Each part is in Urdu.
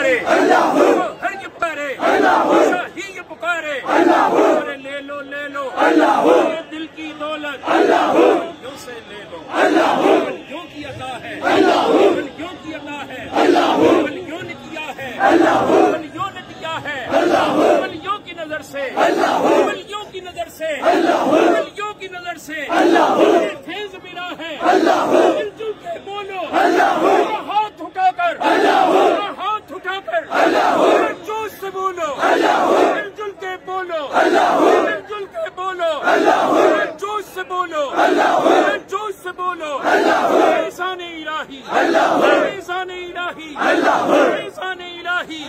پکارے وہ ہر یہ پکارے شاہی یہ پکارے ارے لے لو یہ دل کی دولت ولیوں سے لے لو ولیوں کی عطا ہے ولیوں کی عطا ہے ولیوں نے کیا ہے ولیوں نے دیا ہے ولیوں کی نظر سے ولیوں کی نظر سے ولیوں کی نظر سے یہ فیض ملا ہے مل جل کے بولو ہاتھ اٹھا کر ہاتھ اٹھا کر جوش سے بولو مل جل کے بولو مل جل کے بولو جوش سے بولو جوش سے بولو احسان الہی احسان الہی احسان الہی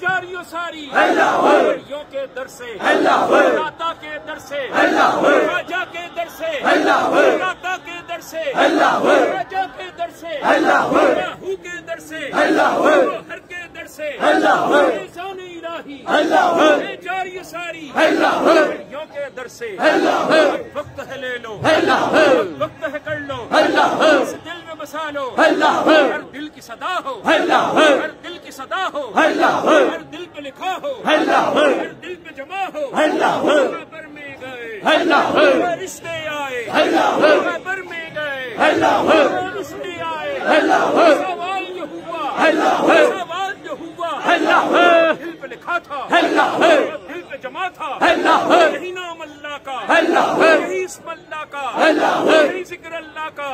جاری و ساری ولیوں کے در سے داتا کے در سے راجا کے در سے داتا کے در سے راجا کے در سے راہو کے در سے ہر کے در سے احسان الہی جاری و ساری ولیوں کے در سے وقت ہے لے لو وقت ہے کر لو اس دل میں بسا لو ہر دل کی صدا ہو ہر دل کی صدا ہو ہر دل پہ لکھا ہو ہر دل پہ جمع ہو خبر میں گئے رشتے آئے خبر میں گئے رشتے آئے سوال یہ ہوا سوال یہ ہوا دل پہ لکھا تھا دل پہ جمع تھا یہی نام اللہ کا یہی اسم اللہ کا یہی ذکر اللہ کا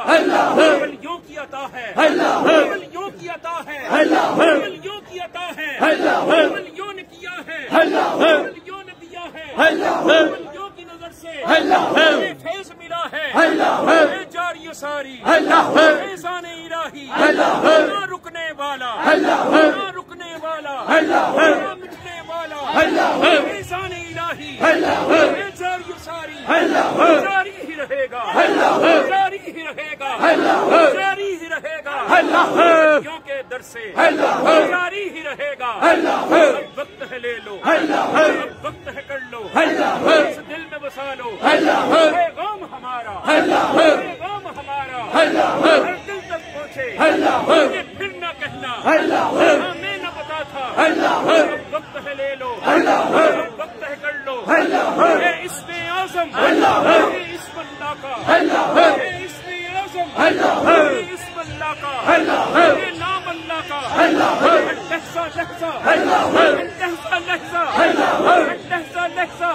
ولیوں کی عطا ہے ولیوں کی عطا ہے ولیوں کی عطا ہے ولیوں نے کیا ہے ولیوں نے دیا ہے ولیوں کی نظر سے فیض ملا ہے جاری و ساری احسان الہی نہ رکنے والا نہ رکنے والا نہ مٹنے والا احسان الہی جاری و ساری جاری ہی رہے گا جاری ہی رہے گا جاری ہی رہے گا ولیوں کے در سے جاری ہی رہے گا اب وقت ہے لے لو اب وقت ہے کر لو اس دل میں بسا لو پیغام ہمارا پیغام ہمارا ہر دل تک پہنچے یہ پھر نہ کہنا ہمیں نہ پتا تھا اب وقت ہے لے لو اب وقت ہے کر لو اے اسم اعظم اے اسم اللہ کا اے اسم اعظم اے اسم اللہ کا اے نام اللہ کا لہجہ لہجہ لہجہ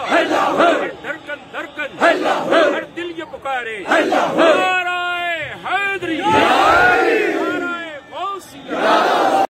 دھڑکن دھڑکن ہر دل یہ پکارے نعرہ حیدری